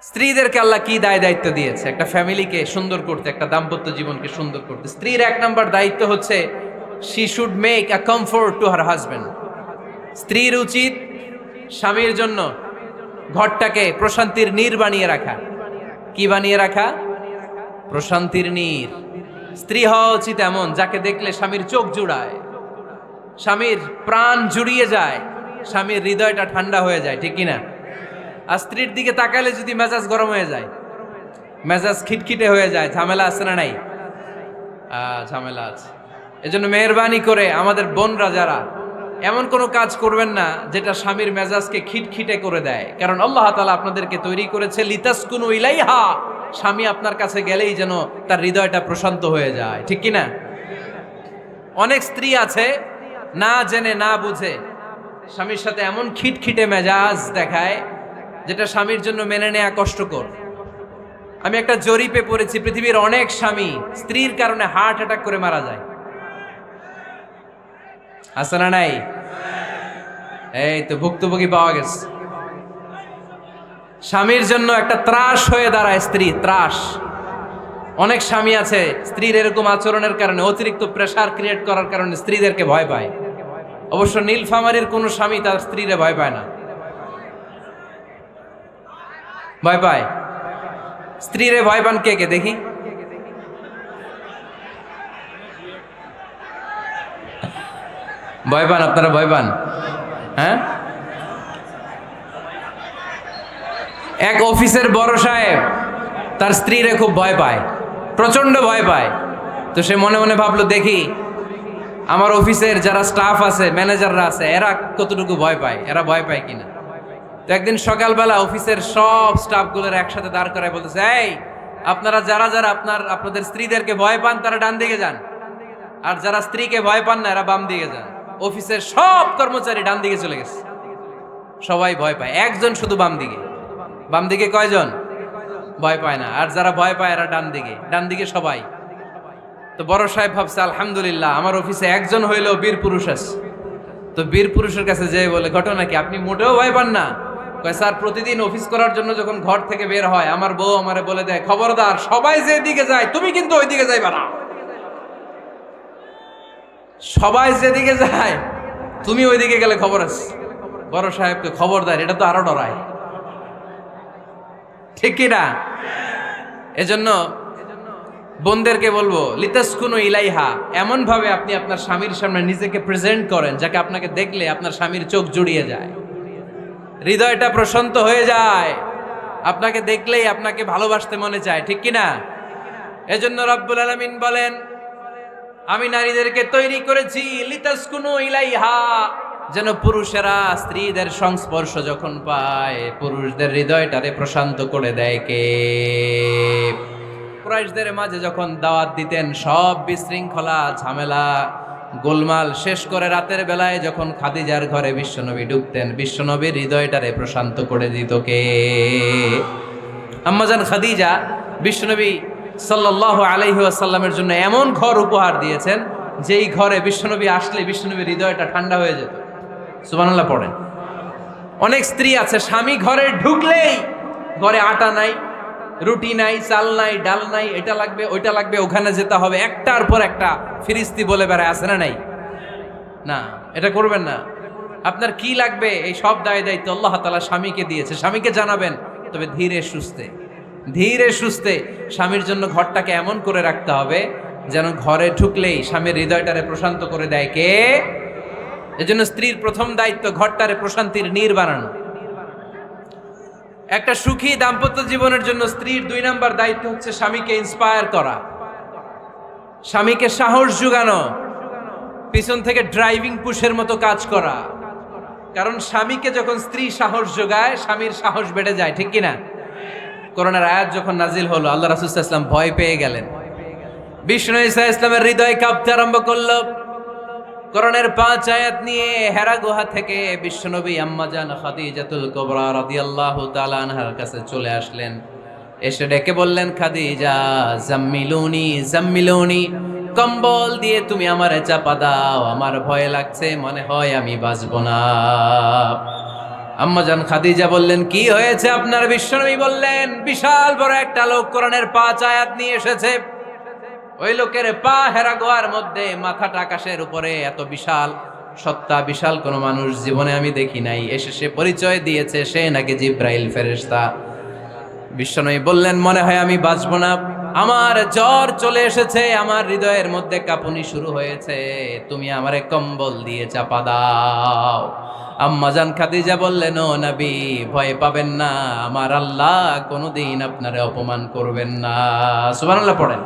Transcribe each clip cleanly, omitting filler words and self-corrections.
স্ত্রীদেরকে আল্লাহ কি দায়িত্ব দিয়েছে একটা ফ্যামিলিকে সুন্দর করতে, একটা দাম্পত্য জীবনকে সুন্দর করতে। স্ত্রীর এক নাম্বার দায়িত্ব হচ্ছে she should make a comfort to her husband. স্ত্রীর উচিত স্বামীর জন্য ঘরটাকে প্রশান্তির নীর বানিয়ে রাখা। কি বানিয়ে রাখা? প্রশান্তির নীর। স্ত্রী হওয়া উচিত এমন যাকে দেখলে স্বামীর চোখ জুড়ায়, স্বামীর প্রাণ জুড়িয়ে যায়, স্বামীর হৃদয়টা ঠান্ডা হয়ে যায়, ঠিক কিনা? আর স্ত্রীর দিকে তাকালে যদি মেজাজ গরম হয়ে যায়, মেজাজ খিটখিটে হয়ে যায়, ঝামেলা আছে না নাই? ঝামেলা আছে। এজন্য মেহরবানি করে আমাদের বোনরা যারা, এমন কোনো কাজ করবেন না যেটা স্বামীর মেজাজকে খিটখিটে করে দেয়। কারণ আল্লাহ তাআলা আপনাদেরকে তৈরি করেছে লিতাসকুনু ইলাইহা, স্বামী আপনার কাছে গেলেই যেন তার হৃদয়টা প্রশান্ত হয়ে যায়, ঠিক কিনা? অনেক স্ত্রী আছে না জেনে না বুঝে স্বামীর সাথে এমন খিটখিটে মেজাজ দেখায় যেটা স্বামীর জন্য মেনে নেওয়া কষ্টকর। আমি একটা জরিপে পড়েছি, পৃথিবীর অনেক স্বামী স্ত্রীর কারণে হার্ট অ্যাটাক করে মারা যায়। আছে না নাই? এই তো ভুক্তভোগী পাওয়া গেছে। স্বামীর জন্য একটা ত্রাস হয়ে দাঁড়ায় স্ত্রী, ত্রাস। অনেক স্বামী আছে স্ত্রীর এরকম আচরণের কারণে, অতিরিক্ত প্রেসার ক্রিয়েট করার কারণে স্ত্রীদেরকে ভয় পায়। অবশ্য নীলফামারীর কোনো স্বামী তার স্ত্রীরে ভয় পায় না। ভয় পায়? স্ত্রীরে ভয় পান কে কে দেখি? ভয় পান আপনারা? ভয় পান? হ্যাঁ, এক অফিসের বড় সাহেব তার স্ত্রীরে খুব ভয় পায়, প্রচন্ড ভয় পায়। তো সে মনে মনে ভাবলো, দেখি আমার অফিসের যারা স্টাফ আছে, ম্যানেজাররা আছে, এরা কতটুকু ভয় পায়, এরা ভয় পায় কিনা। তো একদিন সকালবেলা অফিসের সব স্টাফগুলোর একসাথে দাঁড় করায় বলতেছে, এই আপনারা যারা যারা আপনাদের স্ত্রীদেরকে ভয় পান তারা ডান দিকে যান, আর যারা স্ত্রীকে ভয় পান না এরা বাম দিকে যান। অফিসের সব কর্মচারী ডান দিকে চলে গেছে, সবাই ভয় পায়, একজন শুধু বাম দিকে। বাম দিকে কয়জন ভয় পায় না, আর যারা ভয় পায় এরা ডান দিকে, ডান দিকে সবাই। তো বড় সাহেব ভাবছে, আলহামদুলিল্লাহ আমার অফিসে একজন হইলেও বীর পুরুষ আছে। তো বীর পুরুষের কাছে যেয়ে বলে, ঘটনা কি, আপনি মোটেও ভয় পান না? কয়, স্যার প্রতিদিন অফিস করার জন্য যখন ঘর থেকে বের হয় আমার বউ আমারে বলে দেয়, খবরদার সবাই যেদিকে যায় তুমি কিন্তু ওইদিকে যাইবা না, সবাই যেদিকে যায় তুমি ওইদিকে গেলে খবর আছে। বড় সাহেবকে খবরদার, এটা তো আরো ডরায়, ঠিক কিনা? এজন্য বোনদেরকে বলবো, লিতাসকুনু ইলাইহা, এমন ভাবে আপনি আপনার স্বামীর সামনে নিজেকে প্রেজেন্ট করেন যাকে আপনাকে দেখলে আপনার স্বামীর চোখ জুড়িয়ে যায়, হৃদয়টা প্রশান্ত হয়ে যায়, আপনাকে দেখলেই আপনাকে ভালোবাসতে মনে চায়, ঠিক কিনা? এজন্য রব্বুল আলামিন বলেন, আমি নারীদেরকে তৈরি করেছি লিতাসকুনু ইলাইহা, যেন পুরুষেরা স্ত্রীদের সংস্পর্শ যখন পায় পুরুষদের হৃদয়টারে প্রশান্ত করে দেয়। কে? কুরাইশদের মাঝে যখন দাওয়াত দিতেন, সব বিশৃঙ্খলা ঝামেলা গোলমাল শেষ করে রাতের বেলায় যখন খাদিজার ঘরে বিশ্বনবী ঢুকতেন, বিশ্বনবীর হৃদয়টারে প্রশান্ত করে দিত কে? আম্মাজান খাদিজা বিশ্বনবী সাল্লাল্লাহু আলাইহি ওয়াসাল্লামের জন্য এমন ঘর উপহার দিয়েছেন যেই ঘরে বিশ্বনবী আসলে বিশ্বনবীর হৃদয়টা ঠান্ডা হয়ে যেত। সুবহানাল্লাহ পড়েন। অনেক স্ত্রী আছে স্বামী ঘরে ঢুকলেই ঘরে আটা নাই, রুটি নাই, চাল নাই, ডাল নাই, এটা লাগবে ওইটা লাগবে, ওখানে যেতে হবে, একটার পর একটা ফিরিস্তি বলে বেড়ায়, আছে না নাই? না, এটা করবেন না। আপনার কি লাগবে এই সব দায়িত্ব আল্লাহ তাআলা স্বামীকে দিয়েছে, স্বামীকে জানাবেন, তবে ধীরে সুস্থে, ধীরে সুস্থে স্বামীর জন্য ঘরটাকে এমন করে রাখতে হবে যেন ঘরে ঢুকলেই স্বামীর হৃদয়টারে প্রশান্ত করে দেয়। কে? এজন্য স্ত্রীর প্রথম দায়িত্ব ঘরটারে প্রশান্তির নীর বানানো। একটা সুখী দাম্পত্য জীবনের জন্য স্ত্রীর 2 নাম্বার দায়িত্ব হচ্ছে স্বামীকে ইন্সপায়ার করা, স্বামীকে সাহস জোগানো, পিছন থেকে ড্রাইভিং পুশের মতো কাজ করা। কারণ স্বামীকে যখন স্ত্রী সাহস যোগায় স্বামীর সাহস বেড়ে যায়, ঠিক কিনা? করোনার আয়াত যখন নাজিল হলো, আল্লাহ রাসূল সাল্লাল্লাহু আলাইহি ওয়াসাল্লাম ভয় পেয়ে গেলেন, বিষ্ণু নবী সাল্লাল্লাহু আলাইহি ওয়াসাল্লামের হৃদয় কাঁপতে আরম্ভ করলো। কোরআনের 5 আয়াত নিয়ে হেরা গুহা থেকে বিশ্বনবী আম্মাজান খাদিজাতুল কুবরা রাদিয়াল্লাহু তাআলা আনহার কাছে চলে আসলেন। এসে ডেকে বললেন, খাদিজা জাম্মিলুনি জাম্মিলুনি, কম্বল দিয়ে তুমি আমারে চাপা দাও, আমার ভয় লাগছে, মনে হয় আমি বাঁচব না। আম্মাজান খাদিজা বললেন, কি হয়েছে আপনার? বিশ্বনবী বললেন, বিশাল বড় একটা লোক কোরআনের 5 আয়াত নিয়ে এসেছে। ওই লোকের পা হেরা গোয়ার মধ্যে, মাথাটা আকাশের উপরে, এত বিশাল সত্তা, বিশাল কোন মানুষ জীবনে আমি দেখি নাই। এসে সে পরিচয় দিয়েছে সে নাকি জিব্রাইল ফেরেশতা। বিশ্বনবী বললেন, মনে হয় আমি বাঁচব না, আমার জ্বর চলে এসেছে, আমার হৃদয়ের মধ্যে কাঁপুনি শুরু হয়েছে, তুমি আমারে কম্বল দিয়ে চাপা দাও। আম্মাজান খাদিজা বললেন, ও নবী, ভয় পাবেন না, আমার আল্লাহ কোনোদিন আপনারে অপমান করবেন না। সুবহানাল্লাহ পড়েন।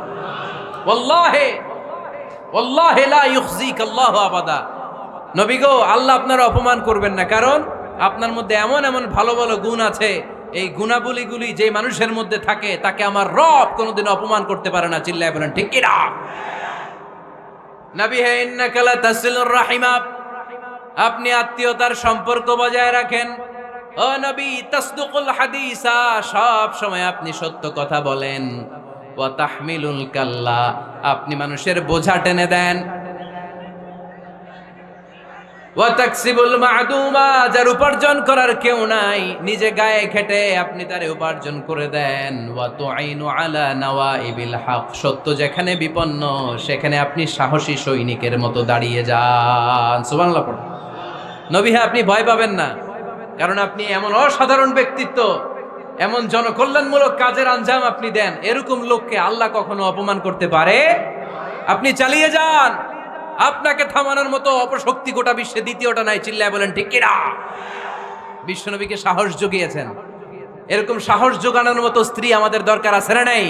ওয়াল্লাহি ওয়াল্লাহি লা ইউখজিক আল্লাহু আবাদা। নবী গো, আল্লাহ আপনার অপমান করবেন না, কারণ আপনার মধ্যে এমন এমন ভালো ভালো গুণ আছে, এই গুণাবলীগুলি যে মানুষের মধ্যে থাকে তাকে আমার রব কোনোদিন অপমান করতে পারে না। চিল্লায় বলেন ঠিক কি না? নবী হে, ইন্নাকা লা তাসিলুর রাহিমা, আপনি আত্মীয়তার সম্পর্ক বজায় রাখেন। ও নবী, তাসদুকুল হাদিসা, সব সময় আপনি সত্য কথা বলেন। ওয়া তাহমিলুল কাল্লা, আপনি মানুষের বোঝা টেনে দেন। ওয়া তাকসিবুল মা'দুমা, যার উপার্জন করার কেউ নাই, নিজে গায়ে খেটে আপনি তারে উপার্জন করে দেন। ওয়া তুঈনু আলা নাওয়াইবিল হক, সত্য যেখানে বিপন্ন সেখানে আপনি সাহসী সৈনিকের মতো দাঁড়িয়ে যান। সুবহানাল্লাহ পড়ুন। নবী হ্যাঁ, আপনি ভয় পাবেন না, কারণ আপনি এমন অসাধারণ ব্যক্তিত্ব, এমন জনকল্যাণমূলক কাজের আঞ্জাম আপনি দেন, এরকম লোককে আল্লাহ কখনো অপমান করতে পারে? আপনি চালিয়ে যান, আপনাকে থামানোর মতো অপশক্তি গোটা বিশ্বে দ্বিতীয়টা নাই। চিল্লায় বলেন ঠিক কি না? বিশ্বনবীকে সাহস জুগিয়েছেন, এরকম সাহস জোগানোর মতো স্ত্রী আমাদের দরকার আছে না নাই?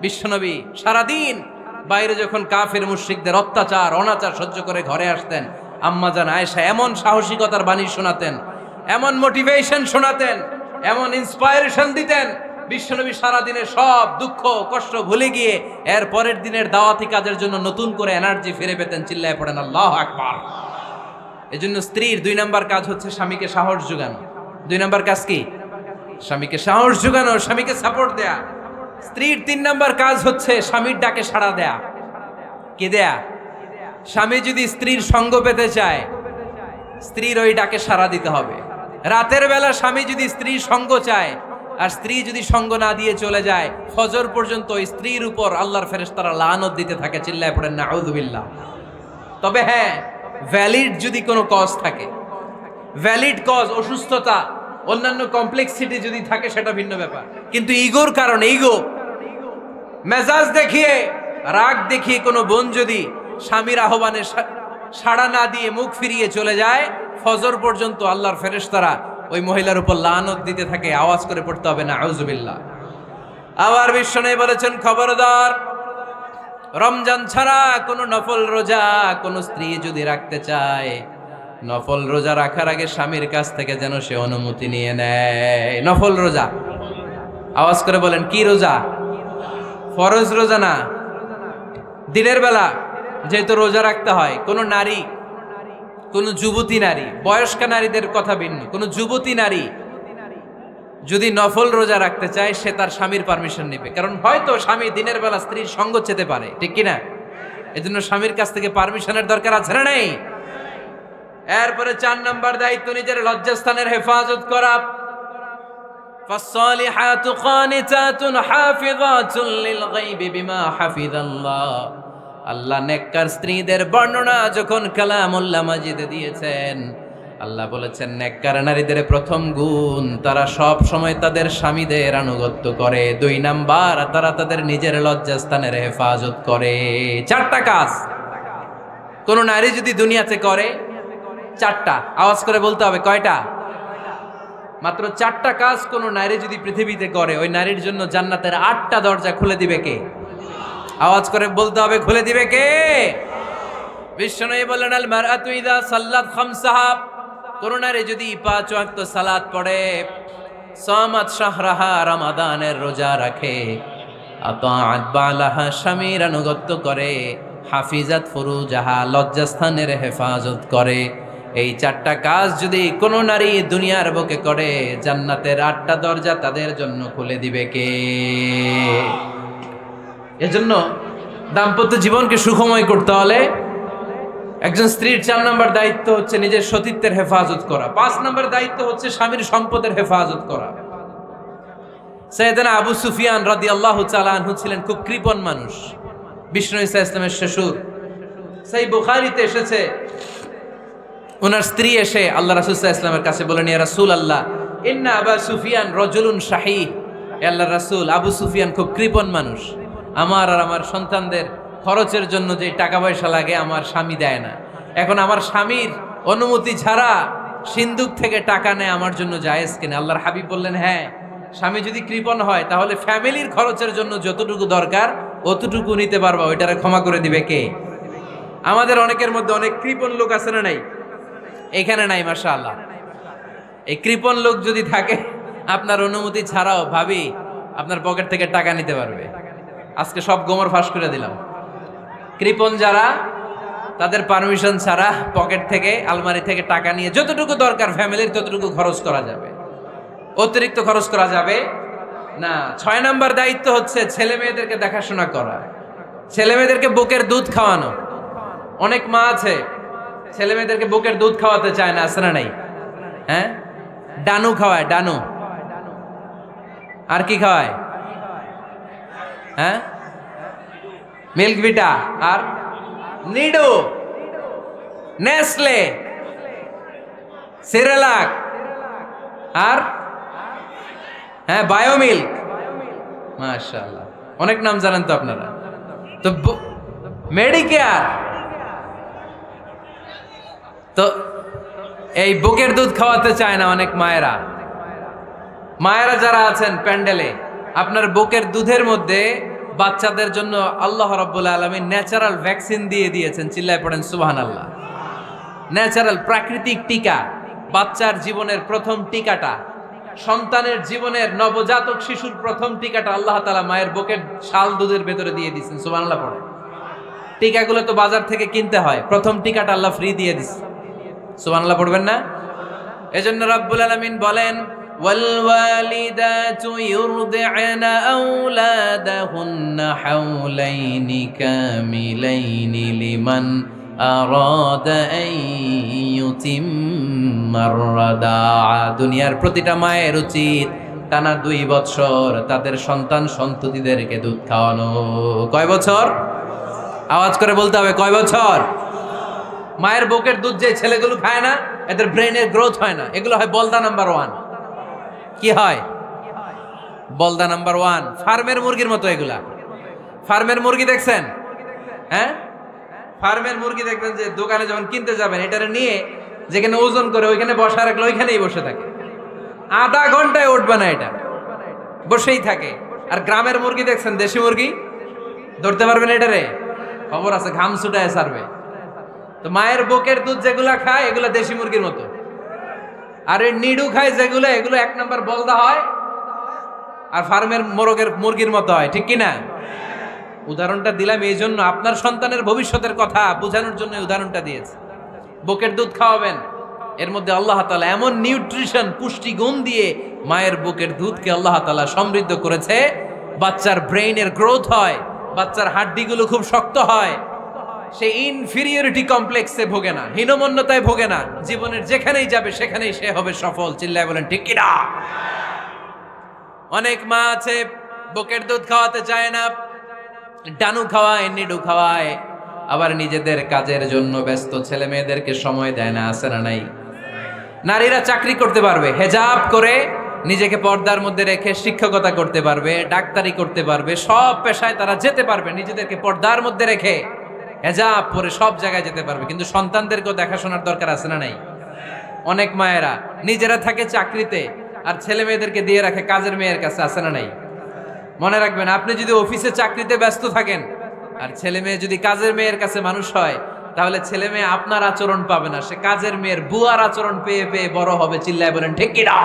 বিশ্বনবী সারাদিন বাইরে যখন কাফের মুশরিকদের অত্যাচার অনাচার সহ্য করে ঘরে আসতেন, আম্মাজান আয়েশা এমন সাহসিকতার বাণী শোনাতেন, এমন মোটিভেশন শোনাতেন, এমন ইন্সপায়ারেশন দিতেন, বিশ্বনবী সারাদিনের সব দুঃখ কষ্ট ভুলে গিয়ে এর পরের দিনের দাওয়াতি কাজের জন্য নতুন করে এনার্জি ফিরে পেতেন। চিল্লায় পড়েন আল্লাহু আকবার। এজন্য স্ত্রীর 2 নাম্বার কাজ হচ্ছে স্বামীকে সাহস যোগানো। 2 নাম্বার কাজ কি? স্বামীকে সাহস যোগানো, স্বামীকে সাপোর্ট দেয়া। স্ত্রীর 3 নাম্বার কাজ হচ্ছে স্বামীর ডাকে সাড়া দেয়া। কি দেয়া? স্বামী যদি স্ত্রীর সঙ্গ পেতে চায়, স্ত্রীর ওই ডাকে সাড়া দিতে হবে। রাতের বেলা স্বামী যদি স্ত্রীর সঙ্গ চায়, আর স্ত্রী যদি সঙ্গ না দিয়ে চলে যায়, ফজর পর্যন্ত স্ত্রীর উপর আল্লাহর ফেরেশতারা লানত দিতে থাকে। চিল্লায় পড়েন নাউযুবিল্লাহ। তবে হ্যাঁ, ভ্যালিড যদি কোনো কজ থাকে, ভ্যালিড কজ, অসুস্থতা, অন্যান্য কমপ্লেক্সিটি যদি থাকে, সেটা ভিন্ন ব্যাপার। কিন্তু ইগোর কারণে, ইগো, মেজাজ দেখিয়ে, রাগ দেখিয়ে কোনো বোন যদি স্বামীর আহ্বানে সাড়া না দিয়ে মুখ ফিরিয়ে চলে যায়, ফজর পর্যন্ত আল্লাহর ফেরেশতারা ওই মহিলার উপর লানত দিতে থাকে। আওয়াজ করে পড়তে হবে নাউযুবিল্লাহ। আবার বিশ্বনবী বলেছেন, খবরদার, রমজান ছাড়া কোনো নফল রোজা কোনো স্ত্রী যদি রাখতে চায়, নফল রোজা রাখার আগে স্বামীর কাছ থেকে যেন সে অনুমতি নিয়ে নেয়। নফল রোজা, আওয়াজ করে বলেন কি রোজা? ফরজ রোজা না। দিনের বেলা যেহেতু রোজা রাখতে হয়, কোনো নারী, কোনো যুবতী নারী, বয়স্কা নারীদের কথা ভিন্ন, কোনো যুবতী নারী যদি নফল রোজা রাখতে চায়, সে তার স্বামীর পারমিশন নেবে। কারণ হয়তো স্বামী দিনের বেলা স্ত্রীর সঙ্গ চেতে পারে, ঠিক কিনা? এজন্য স্বামীর কাছ থেকে পারমিশনের দরকার আছে না নাই? এরপরে 4 নাম্বার দায়িত্ব, নিজের লজ্জাস্থানের হেফাজত করা। ফাসসালিহাতু কানিতাতুন হাফিযাতুন লিল গায়বি বিমা হাফিজাল্লাহ। আল্লাহ নেককার স্ত্রীদের বর্ণনা যখন কালামুল্লাহ মাজিদে দিয়েছেন, আল্লাহ বলেছেন নেককার নারীদের প্রথম গুণ, তারা সব সময় তাদের স্বামীদের আনুগত্য করে। 2 নাম্বার, তারা তাদের নিজের লজ্জাস্থানের হেফাজত করে। 4টা কাজ কোন নারী যদি দুনিয়াতে করে, 4টা, আওয়াজ করে বলতে হবে কয়টা? মাত্র 4টা কাজ কোন নারী যদি পৃথিবীতে করে, ওই নারীর জন্য জান্নাতের 8টা দরজা খুলে দিবে কে? আওয়াজ করে বলতে হবে, খুলে দিবে কে? বিশ্বনবী বলেন, আল মারআতু ইযা সাল্লাত খামসাহা, কোন নারী যদি 5 ওয়াক্ত সালাত পড়ে, সামাত শাহরাহা, রমাদানের রোজা রাখে, আতাআত বালাহা, স্বামীর আনুগত্য করে, হাফিজাত ফুরুজাহা, লজ্জাস্থানের হেফাজত করে, এই 4টা কাজ যদি কোন নারী দুনিয়ার বুকে করে, জান্নাতের 8টা দরজা তাদের জন্য খুলে দিবে কে? এজন্য দাম্পত্য জীবনকে সুখময় করতে হলে একজন স্ত্রীর 4 নম্বর দায়িত্ব হচ্ছে নিজের সতীত্বের হেফাজত করা। 5 নম্বর দায়িত্ব হচ্ছে স্বামীর সম্পদের হেফাজত করা। সাইয়েদনা আবু সুফিয়ান রাদিয়াল্লাহু তাআলা আনহু ছিলেন খুব কৃপণ মানুষ, বিষ্ণু ঈসা ইসলামের শ্বশুর। সেই বুখারীতে এসেছে, ওনার স্ত্রী এসে আল্লাহ রাসূল সাল্লাল্লাহু আলাইহি ওয়াসাল্লামের কাছে বলেন, ইয়া রাসূলুল্লাহ ইন্না আবা সুফিয়ান রাজুলুন শাহী। আল্লাহর রাসূল, আবু সুফিয়ান খুব কৃপণ মানুষ, আমার আর আমার সন্তানদের খরচের জন্য যে টাকা পয়সা লাগে আমার স্বামী দেয় না। এখন আমার স্বামীর অনুমতি ছাড়া সিন্দুক থেকে টাকা নেয় আমার জন্য জায়েজ কিনা? আল্লাহর হাবিব বললেন, হ্যাঁ, স্বামী যদি কৃপণ হয় তাহলে ফ্যামিলির খরচের জন্য যতটুকু দরকার অতটুকু নিতে পারবা, ওইটারে ক্ষমা করে দিবে কে? আমাদের অনেকের মধ্যে অনেক কৃপণ লোক আছে না নাই? এখানে নাই মাশাআল্লাহ। এই কৃপণ লোক যদি থাকে, আপনার অনুমতি ছাড়াও ভাবি আপনার পকেট থেকে টাকা নিতে পারবে। আজকে সব গোমর ফাঁস করে দিলাম। কৃপণ যারা, তাদের পারমিশন ছাড়া পকেট থেকে, আলমারি থেকে টাকা নিয়ে যতটুকু দরকার ফ্যামিলির ততটুকু খরচ করা যাবে, অতিরিক্ত খরচ করা যাবে না। 6 নম্বর দায়িত্ব হচ্ছে ছেলে মেয়েদেরকে দেখাশোনা করা, ছেলে মেয়েদেরকে বুকের দুধ খাওয়ানো। অনেক মা আছে ছেলে মেয়েদেরকে বুকের দুধ খাওয়াতে চায় না, আছে না নাই? হ্যাঁ, ডানু খাওয়ায়, ডানু। আর কি খাওয়ায়? হ্যাঁ, মিল্ক ভিটা, আর নিডো, নেসলে, সেরেলাক, আর হ্যাঁ বায়োমিল্ক। মাশাআল্লাহ, অনেক নাম জানেন তো আপনারা। তো মেডিকেয়ার, তো এই বুকের দুধ খাওয়াতে চায় না অনেক মায়েরা। মায়েরা যারা আছেন প্যান্ডেলে, আপনার বুকের দুধের মধ্যে বাচ্চাদের জন্য আল্লাহ রাব্বুল আলামিন ন্যাচারাল ভ্যাকসিন দিয়ে দিয়েছেন। চিল্লায় পড়েন সুবহানাল্লাহ। ন্যাচারাল, প্রাকৃতিক টিকা, বাচ্চার জীবনের প্রথম টিকাটা, সন্তানের জীবনের নবজাতক শিশুর প্রথম টিকাটা আল্লাহ তাআলা মায়ের বুকের শাল দুধের ভেতরে দিয়ে দিয়েছেন। সুবহানাল্লাহ পড়ে। টিকাগুলো তো বাজার থেকে কিনতে হয়, প্রথম টিকাটা আল্লাহ ফ্রি দিয়ে দিয়েছে। সুবহানাল্লাহ পড়বেন না? এজন্য রাব্বুল আলামিন বলেন, والوالدات يرضعن أولادهن حولين كاملين لمن أراد أن يتم الرضاعة। দুনিয়ার প্রতিটা মায়ের উচিত টানা 2 বছর তাদের সন্তান সন্ততিদেরকে দুধ খাওয়ানো। কয় বছর? আওয়াজ করে বলতে হবে, কয় বছর? মায়ের বুকের দুধ যে ছেলেগুলো খায় না, এদের ব্রেনের গ্রোথ হয় না। এগুলো হয় বলদা নাম্বার 1। কি হয়? বলদা নাম্বার 1। ফার্মের মুরগির মতো এগুলা। ফার্মের মুরগি দেখছেন? হ্যাঁ, ফার্মের মুরগি দেখবেন যে দোকানে যখন কিনতে যাবেন, এটারে নিয়ে যেখানে ওজন করে ওইখানে বসা রাখলে ওইখানেই বসে থাকে, আধা ঘন্টায় উঠবে না, এটা বসেই থাকে। আর গ্রামের মুরগি দেখছেন, দেশি মুরগি, ধরতে পারবেন এটারে? খবর আছে, ঘাম ছুটায় ছাড়বে। তো মায়ের বুকের দুধ যেগুলা খায় এগুলা দেশি মুরগির মতো, আর এই নিডু খায় যেগুলো, এগুলো 1 নম্বর বলদা হয়, আর ফার্মের মুরগির মতো হয়। ঠিক কিনা? উদাহরণটা দিলাম এই জন্য, আপনার সন্তানের ভবিষ্যতের কথা বোঝানোর জন্য উদাহরণটা দিয়েছে। বুকের দুধ খাওয়াবেন, এর মধ্যে আল্লাহ তাআলা এমন নিউট্রিশন, পুষ্টিগুণ দিয়ে মায়ের বুকের দুধকে আল্লাহ তাআলা সমৃদ্ধ করেছে, বাচ্চার ব্রেইনের গ্রোথ হয়, বাচ্চার হাড্ডিগুলো খুব শক্ত হয়, সে ইনফিরিয়রিটি কমপ্লেক্সে ভোগে না, হীনমন্যতায় ভোগে না, জীবনের যেখানেই যাবে সেখানেই সে হবে সফল। চিল্লায় বলেন ঠিক কিনা? অনেক মা আছে বুকের দুধ খাওয়াতে চায় না, ডানু খাওয়ায়, নিডু খাওয়ায়, আবার নিজেদের কাজের জন্য ব্যস্ত, ছেলে মেয়েদেরকে সময় দেয় না, আছে না নাই? নারীরা চাকরি করতে পারবে, হেজাব করে নিজেকে পর্দার মধ্যে রেখে শিক্ষকতা করতে পারবে, ডাক্তারি করতে পারবে, সব পেশায় তারা যেতে পারবে, নিজেদেরকে পর্দার মধ্যে রেখে হেজাব পরে সব জায়গায় যেতে পারবে। কিন্তু সন্তানদেরকেও দেখাশোনার দরকার আছে না নাই? অনেক মায়েরা নিজেরা থাকে চাকরিতে আর ছেলে মেয়েদেরকে দিয়ে রাখে কাজের মেয়ের কাছে, আছে না নাই? মনে রাখবেন, আপনি যদি অফিসে চাকরিতে ব্যস্ত থাকেন আর ছেলে মেয়ে যদি কাজের মেয়ের কাছে মানুষ হয়, তাহলে ছেলে মেয়ে আপনার আচরণ পাবে না, সে কাজের মেয়ের বুয়ার আচরণ পেয়ে পেয়ে বড় হবে। চিল্লায় বলেন ঠিক কিনা?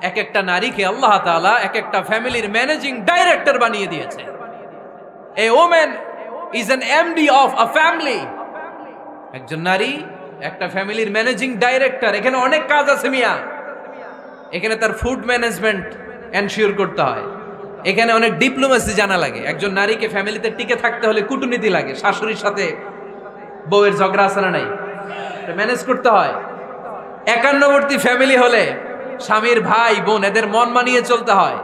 এক একটা নারীকে আল্লাহ তাআলা এক একটা ফ্যামিলির ম্যানেজিং ডাইরেক্টর বানিয়ে দিয়েছে। A woman is an MD of a family। একজন নারী একটা ফ্যামিলির ম্যানেজিং ডাইরেক্টর। এখানে অনেক কাজ আছে মিয়া। এখানে তার ফুড ম্যানেজমেন্ট এনশিওর করতে হয়, এখানে অনেক ডিপ্লোমেসি জানা লাগে। একজন নারীকে ফ্যামিলিতে টিকে থাকতে হলে কূটনীতি লাগে, শাশুড়ির সাথে বউয়ের ঝগড়া আছে না নাই? ম্যানেজ করতে হয়। একান্নবর্তী ফ্যামিলি হলে স্বামীর ভাই বোন এদের মন মানিয়ে চলতে হয়,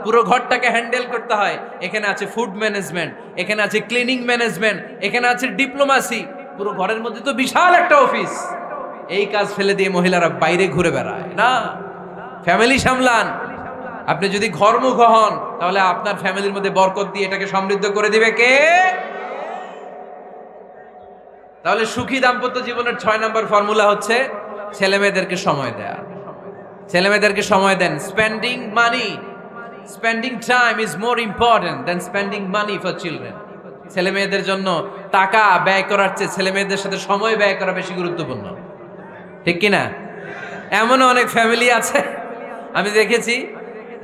পুরো ঘরটাকে হ্যান্ডেল করতে হয়। এখানে আছে ফুড ম্যানেজমেন্ট, এখানে আছে ক্লিনিং ম্যানেজমেন্ট, এখানে আছে ডিপ্লোমাসি। পুরো ঘরের মধ্যে তো বিশাল একটা অফিস। এই কাজ ফেলে দিয়ে মহিলারা বাইরে ঘুরে বেড়ায় না। ফ্যামিলি সামলান। আপনি যদি ঘরমুখ হন তাহলে আপনার ফ্যামিলির মধ্যে বরকত দিয়ে এটাকে সমৃদ্ধ করে দিবে কে? তাহলে সুখী দাম্পত্য জীবনের 6 নম্বর ফর্মুলা হচ্ছে ছেলে মেয়েদেরকে সময় দেয়া। ছেলে মেয়েদেরকে সময় দেন। Spending money, spending time is more important than spending money for children. ছেলে মেয়েদের জন্য টাকা ব্যয় করার চেয়ে ছেলে মেয়েদের সাথে সময় ব্যয় করা বেশি গুরুত্বপূর্ণ, ঠিক কিনা? এমনও অনেক ফ্যামিলি আছে আমি দেখেছি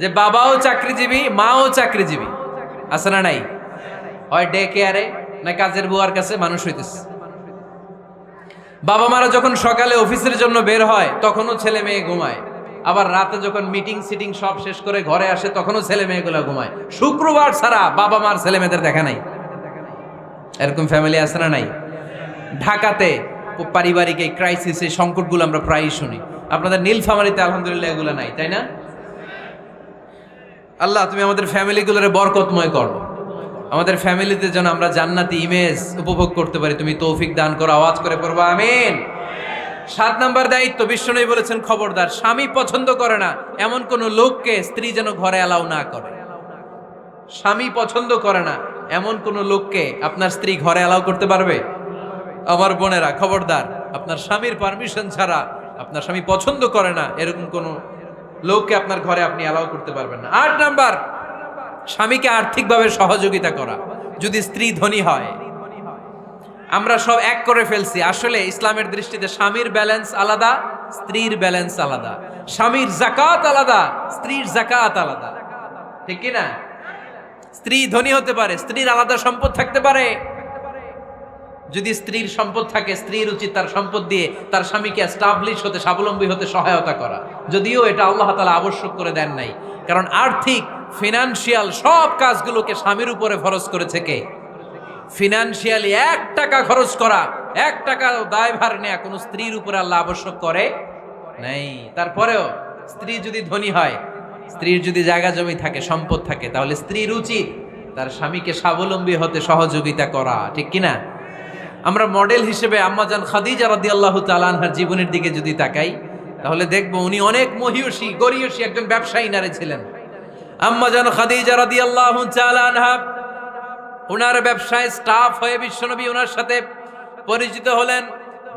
যে বাবাও চাকরিজীবী, মাও চাকরিজীবী, আছে না নাই? হয় ডে কেয়ারে না কাজের বুয়ার কাছে মানুষ হইতেছে। বাবা মারা যখন সকালে অফিসের জন্য বের হয় তখনও ছেলে মেয়ে ঘুমায়, আবার রাতে যখন মিটিং সিটিং সব শেষ করে ঘরে আসে তখনও ছেলে মেয়েগুলো ঘুমায়। শুক্রবার ছাড়া বাবা মার ছেলে মেয়েদের দেখা নাই। এরকম ফ্যামিলি আছে না নাই? ঢাকাতে পারিবারিক এই ক্রাইসিস, এই সংকটগুলো আমরা প্রায়ই শুনি। আপনাদের নীলফামারীতে আলহামদুলিল্লাহ এগুলো নাই, তাই না? আল্লাহ তুমি আমাদের ফ্যামিলিগুলোরে বরকতময় করো, আমাদের ফ্যামিলিতে যেন আমরা জান্নাতি ইমেজ উপভোগ করতে পারি, তুমি তৌফিক দান করো। আওয়াজ করে পড়বো আমিন। 7 নম্বর দায়িত্ব, বিশ্বনবী বলেছেন খবরদার, স্বামী পছন্দ করে না এমন কোন লোককে স্ত্রী যেন ঘরে অ্যালাউ না করে। স্বামী পছন্দ করে না এমন কোন লোককে আপনার স্ত্রী ঘরে অ্যালাউ করতে পারবে? আমার বোনেরা খবরদার, আপনার স্বামীর পারমিশন ছাড়া, আপনার স্বামী পছন্দ করে না এরকম কোন লোককে আপনার ঘরে আপনি অ্যালাউ করতে পারবেন না। 8 নাম্বার, স্বামীকে আর্থিকভাবে সহযোগিতা করা। যদি স্ত্রী ধনী হয়, আমরা সব এক করে ফেলছি। আসলে ইসলামের দৃষ্টিতে স্বামীর ব্যালেন্স আলাদা, স্ত্রীর ব্যালেন্স আলাদা। স্বামীর যাকাত আলাদা, স্ত্রীর যাকাত আলাদা, ঠিক কি না? স্ত্রী ধনী হতে পারে, স্ত্রীর আলাদা সম্পদ থাকতে পারে। যদি স্ত্রীর সম্পদ থাকে, স্ত্রীর উচিত তার সম্পদ দিয়ে তার স্বামীকে এস্টাবলিশ হতে, স্বাবলম্বী হতে সহায়তা করা। যদিও এটা আল্লাহ তাআলা আবশ্যক করে দেন নাই, কারণ আর্থিক ফিনান্সিয়াল সব কাজগুলোকে স্বামীর উপরে ফরজ করেছে কে? ফিনান্সিয়ালি 1 টাকা খরচ করা, 1 টাকা দায়ভার নেয়া কোন স্ত্রীর উপরে আল্লাহ আবশ্যক করে নাই। তারপরেও স্ত্রী যদি ধনী হয়, স্ত্রীর যদি জায়গা জমি থাকে, সম্পদ থাকে, তাহলে স্ত্রীর উচিত তার স্বামীকে স্বাবলম্বী হতে সহযোগিতা করা, ঠিক কিনা? আমরা মডেল হিসেবে আম্মাজান খাদিজা রাদিয়াল্লাহু তাআলা আনহার জীবনের দিকে যদি তাকাই, তাহলে দেখব উনি অনেক মহিয়সী গরিয়সী একজন ব্যবসায়ী নারী ছিলেন। আম্মাজান খাদিজা রাদিয়াল্লাহু তাআলা আনহা ওনার ব্যবসায় স্টাফ হয়ে বিশ্বনবী ওনার সাথে পরিচিত হলেন।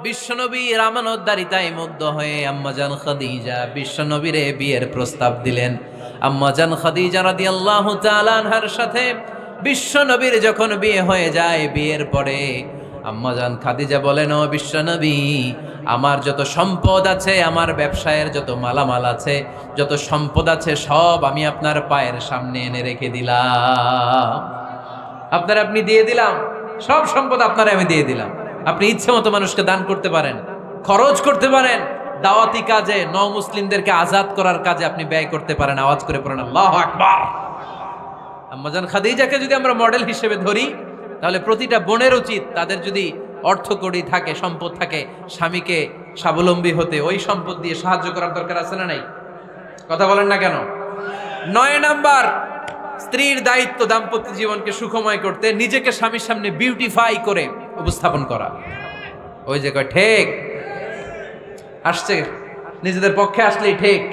বিশ্বনবী আমানতদারিতায় মুগ্ধ হয়ে আম্মাজান খাদিজা বিশ্বনবীরে বিয়ের প্রস্তাব দিলেন। আম্মাজান খাদিজা রাদিয়াল্লাহু তাআলা আনহার সাথে বিশ্বনবীর যখন বিয়ে হয়ে যায়, বিয়ের পরে আম্মাজান খাদিজা বলেন, ও বিশ্বনবী, আমার যত সম্পদ আছে, আমার ব্যবসায়ের যত মালামাল আছে, যত সম্পদ আছে, সব আমি আপনার পায়ের সামনে এনে রেখে দিলাম। আপনি দিয়ে দিলাম, সব সম্পদ আপনারে আমি দিয়ে দিলাম। আপনি ইচ্ছে মতো মানুষকে দান করতে পারেন, খরচ করতে পারেন, দাওয়াতি কাজে, মুসলিমদেরকে আজাদ করার কাজে আপনি ব্যয় করতে পারেন। আওয়াজ করে পড়েন আল্লাহু আকবার। আম্মাজান খাদিজাকে যদি আমরা মডেল হিসেবে ধরি, তাহলে প্রতিটা বোনের উচিত তাদের যদি অর্থকড়ি থাকে, সম্পদ থাকে, স্বামীকে স্বাবলম্বী হতে ওই সম্পদ দিয়ে সাহায্য করার দরকার আছে না নাই? কথা বলেন না কেন? 9 নাম্বার, স্ত্রীর দায়িত্ব দাম্পত্য জীবনকে সুখময় করতে নিজেকে স্বামীর সামনে বিউটিফাই করে উপস্থাপন করা। ওই যে কয় ঠিক আসছে, নিজেদের পক্ষে আসলেই ঠিক।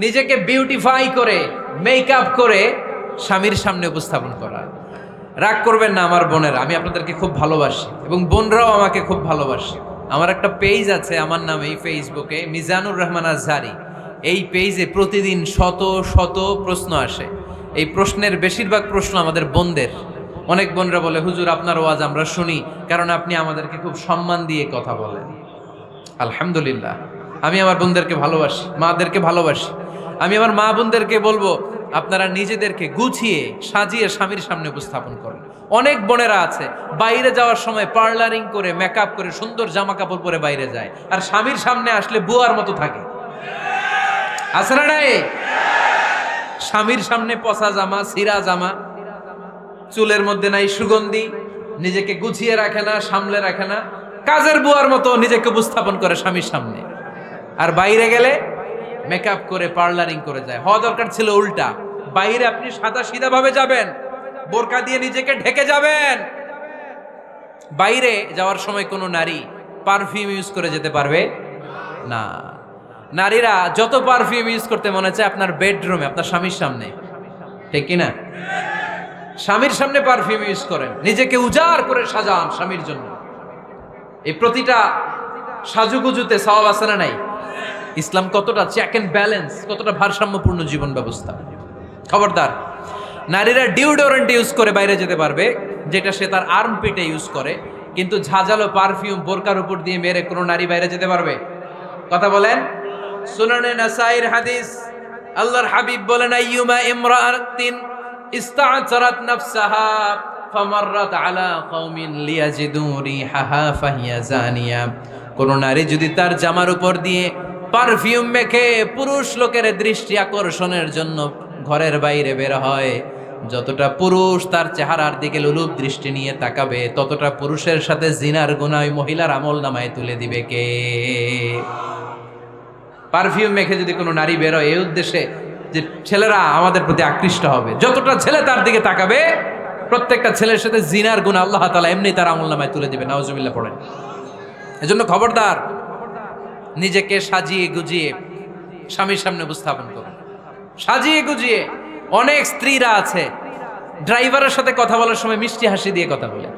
নিজেকে বিউটিফাই করে, মেকআপ করে স্বামীর সামনে উপস্থাপন করা। রাগ করবেন না আমার বোনেরা, আমি আপনাদেরকে খুব ভালোবাসি এবং বোনরাও আমাকে খুব ভালোবাসে। আমার একটা পেজ আছে আমার নামে ফেসবুকে, মিজানুর রহমান আজহারি। এই পেজে প্রতিদিন শত শত প্রশ্ন আসে। এই প্রশ্নের বেশিরভাগ প্রশ্ন আমাদের বোনদের। অনেক বোনরা বলে, হুজুর আপনার ওয়াজ আমরা শুনি কারণ আপনি আমাদেরকে খুব সম্মান দিয়ে কথা বলেন। আলহামদুলিল্লাহ, আমি আমার বোনদেরকে ভালোবাসি, মাদেরকে ভালোবাসি। আমি আমার মা বোনদেরকে বলবো, আপনারা নিজেদেরকে গুছিয়ে সাজিয়ে স্বামীর সামনে উপস্থাপন করেন। অনেক বোনেরা আছে বাইরে যাওয়ার সময় পার্লারিং করে, মেকআপ করে, সুন্দর জামা কাপড় পরে বাইরে যায়, আর স্বামীর সামনে আসলে বুয়ার মতো থাকে। আছে না নাই? স্বামীর সামনে পচা জামা, ছিঁড়া জামা, চুলের মধ্যে নাই সুগন্ধি, নিজেকে গুছিয়ে রাখে না, সামলে রাখে না, কাজের বুয়ার মতো নিজেকে উপস্থাপন করে স্বামীর সামনে। আর বাইরে গেলে মেকআপ করে পার্লারিং করে যায়। হওয়া দরকার ছিল উল্টা, বাইরে আপনি সাদা সিধা ভাবে যাবেন, বোরকা দিয়ে নিজেকে ঢেকে যাবেন। বাইরে যাওয়ার সময় কোনো নারী পারফিউম ইউজ করে যেতে পারবে না। নারীরা যত পারফিউম ইউজ করতে মনে চায় আপনার বেডরুমে, আপনার স্বামীর সামনে, ঠিক কিনা? স্বামীর সামনে পারফিউম ইউজ করেন, নিজেকে উজাড় করে সাজান স্বামীর জন্য। এই প্রতিটা সাজুগুজুতে সওয়াব আছে না নাই? ইসলাম কতটা চেক এন্ড ব্যালেন্স, কতটা ভারসাম্যপূর্ণ জীবন ব্যবস্থা। খবরদার, নারীরা ডিওডোরেন্ট ইউজ করে বাইরে যেতে পারবে, যেটা সে তার আর্মপিটে ইউজ করে, কিন্তু ঝাঁঝালো পারফিউম বোরকার উপর দিয়ে মেরে কোনো নারী বাইরে যেতে পারবে? কথা বলেন। সুনানে নাসাইর হাদিস, আল্লাহর হাবিব বলেন, আইয়ুমা ইমরাআতিন ইস্তা'জারাত নাফসাহা ফামাররাত আলা কওমিন লিয়াজিদু রিহাহা ফাহিয়া জানিয়া। কোন নারী যদি তার জামার উপর দিয়ে পারফিউম মেখে পুরুষ লোকের দৃষ্টি আকর্ষণের জন্য ঘরের বাইরে বের হয়, যতটা পুরুষ তার চেহারার দিকে লোলুপ দৃষ্টি নিয়ে তাকাবে, ততটা পুরুষের সাথে জিনার গুনাহ ওই মহিলার আমল নামায় তুলে দিবে কে? পারফিউম মেখে যদি কোনো নারী বেরোয় এই উদ্দেশ্যে যে ছেলেরা আমাদের প্রতি আকৃষ্ট হবে, যতটা ছেলে তার দিকে তাকাবে, প্রত্যেকটা ছেলের সাথে জিনার গুনাহ আল্লাহ তাআলা এমনি তার আমল নামায় তুলে দিবে। নাউজুবিল্লাহ পড়েন। এজন্য খবরদার, নিজেকে সাজিয়ে গুজিয়ে স্বামীর সামনে উপস্থাপন করুন, সাজিয়ে গুজিয়ে। অনেক স্ত্রীরা আছে ড্রাইভারের সাথে কথা বলার সময় মিষ্টি হাসি দিয়ে কথা বলে।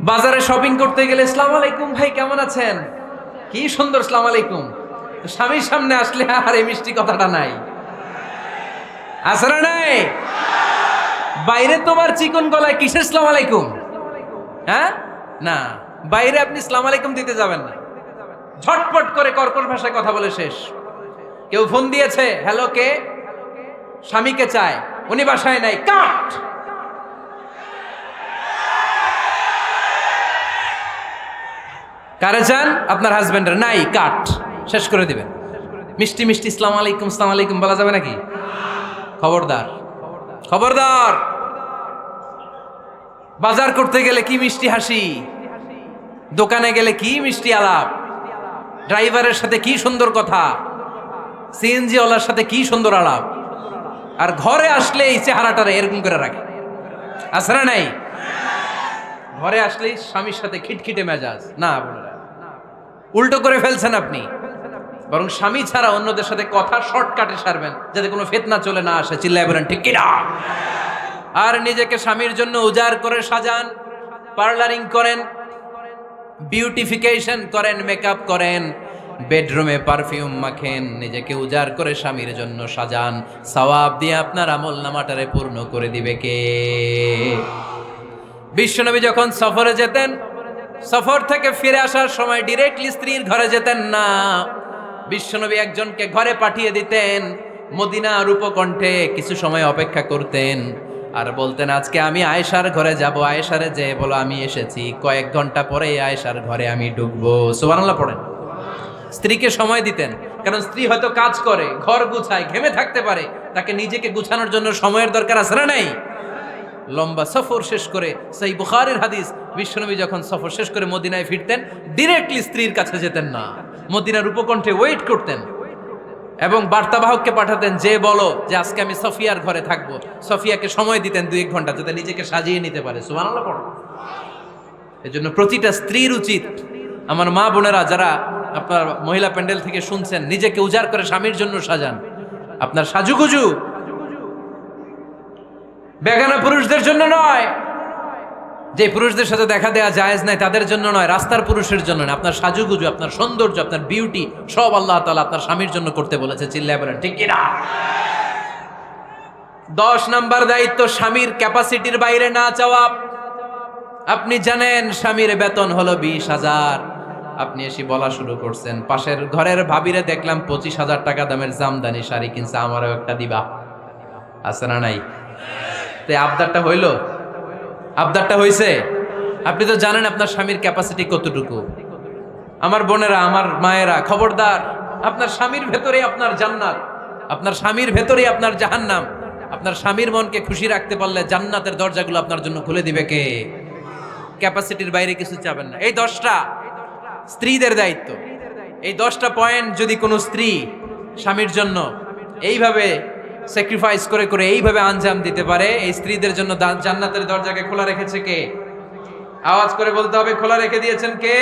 বাজারে শপিং করতে গেলে আসসালামু আলাইকুম ভাই, কেমন আছেন? কি সুন্দর আসসালামু আলাইকুম। স্বামীর সামনে আসলে আর এই মিষ্টি কথাটা নাই, আছে না নাই? বাইরে তোমার চিকন গলায় কিসের আসসালামু আলাইকুম? হ্যাঁ না, বাইরে আপনি আসসালামু আলাইকুম দিতে যাবেন না, ঝটপট করে কর্কশ ভাষায় কথা বলে শেষ। কেউ ফোন দিয়েছে, হ্যালো কে? স্বামীকে চায়, উনি বাসায় নাই, কাট। কারে চান? আপনার হাজবেন্ডের, নাই, কাট, শেষ করে দিবেন। মিষ্টি মিষ্টি আসসালামু আলাইকুম আসসালামু আলাইকুম বলা যাবে নাকি? খবরদার, খবরদার। বাজার করতে গেলে কি মিষ্টি হাসি, দোকানে গেলে কি মিষ্টি আলাপ, ড্রাইভারের সাথে কি সুন্দর কথা, সিএনজি ওয়ালার সাথে কি সুন্দর আলাপ, আর ঘরে আসলে এই চেহারাটারে এরকম করে রাখে, আছে না নাই? ঘরে আসলেই স্বামীর সাথে খিটখিটে মেজাজ। না বোনেরা, উল্টো করে ফেলছেন আপনি। বরং স্বামী ছাড়া অন্যদের সাথে কথা শর্টকাটে সারবেন, যাতে কোনো ফিতনা চলে না আসে। চিল্লায় বলেন ঠিক কিনা? আর নিজেকে স্বামীর জন্য উজাড় করে সাজান, পার্লারিং করেন, বিউটিফিকেশন করেন, মেকআপ করেন, বেডরুমে পারফিউম মাখেন, নিজেকে উজাড় করে স্বামীর জন্য সাজান। সওয়াব দিয়ে আপনার আমল নামাটারে পূর্ণ করে দিবে কে? বিশ্বনবী যখন সফরে যেতেন, সফর থেকে ফিরে আসার সময় ডিরেক্টলি স্ত্রীর ঘরে যেতেন না। বিশ্বনবী একজনকে ঘরে পাঠিয়ে দিতেন, মদিনার উপকণ্ঠে কিছু সময় অপেক্ষা করতেন, আর বলতেন আজকে আমি আয়েশার ঘরে যাব। আয়েশারে যে বলো আমি এসেছি, কয়েক ঘন্টা পরে আয়েশার ঘরে আমি ঢুকবো। সুবহানাল্লাহ পড়েন। স্ত্রীকে সময় দিতেন, কারণ স্ত্রী হয়তো কাজ করে, ঘর গুছায়, ঘেমে থাকতে পারে, তাকে নিজেকে গুছানোর জন্য সময়ের দরকার আছে না নাই? লম্বা সফর শেষ করে, সেই বুখারীর হাদিস, বিশ্বনবী যখন সফর শেষ করে মদিনায় ফিরতেন, ডিরেক্টলি স্ত্রীর কাছে যেতেন না, মদিনার উপকণ্ঠে ওয়েট করতেন এবং বার্তাবাহককে পাঠাতেন, যে বলো যে আজকে আমি সফিয়ার ঘরে থাকবো। সফিয়াকে সময় দিতেন 2-1 ঘন্টা, যাতে নিজেকে সাজিয়ে নিতে পারে। সুবহানাল্লাহ পড়ো। এজন্য প্রতিটা স্ত্রীর উচিত, আমার মা বোনেরা যারা আপনার মহিলা প্যান্ডেল থেকে শুনছেন, নিজেকে উজাড় করে স্বামীর জন্য সাজান। আপনার সাজুগুজু বেগানা পুরুষদের জন্য নয়, যে পুরুষদের সাথে দেখা দেয়া জায়েজ নাই তাদের জন্য নয়, রাস্তার পুরুষের জন্য নয়। আপনার সাজুগুজু, আপনার সৌন্দর্য, আপনার বিউটি সব আল্লাহ তাআলা আপনার স্বামীর জন্য করতে বলেছে। চিল্লায় বলেন ঠিক কিনা? 10 নাম্বার দায়িত্ব, স্বামীর ক্যাপাসিটির বাইরে না চাওয়া। আপনি জানেন স্বামীর বেতন হলো 20,000, আপনি এসে বলা শুরু করছেন, পাশের ঘরের ভাবিরে দেখলাম 25,000 টাকা দামের জামদানি শাড়ি কিনছে, আমারও একটা দিবা। আছে না নাই? তো আবদারটা হইল, আবদারটা হইছে। আপনি তো জানেন আপনার স্বামীর ক্যাপাসিটি কতটুকু। আমার বোনেরা, আমার মায়েরা, খবরদার, আপনার স্বামীর ভেতরে আপনার জান্নাত, আপনার স্বামীর ভেতরে আপনার জাহান্নাম। আপনার স্বামীর মনকে খুশি রাখতে পারলে জান্নাতের দরজাগুলো আপনার জন্য খুলে দিবে কে? ক্যাপাসিটির বাইরে কিছু চাবেন না। এই 10টা স্ত্রীদের দায়িত্ব। এই 10টা পয়েন্ট যদি কোনো স্ত্রী স্বামীর জন্য এইভাবে স্যাক্রিফাইস করে করে এইভাবে আঞ্জাম দিতে পারে, এই স্ত্রীদের জন্য জান্নাতের দরজাকে খোলা রেখেছে কে? আওয়াজ করে বলতে হবে, খোলা রেখে দিয়েছেন কে?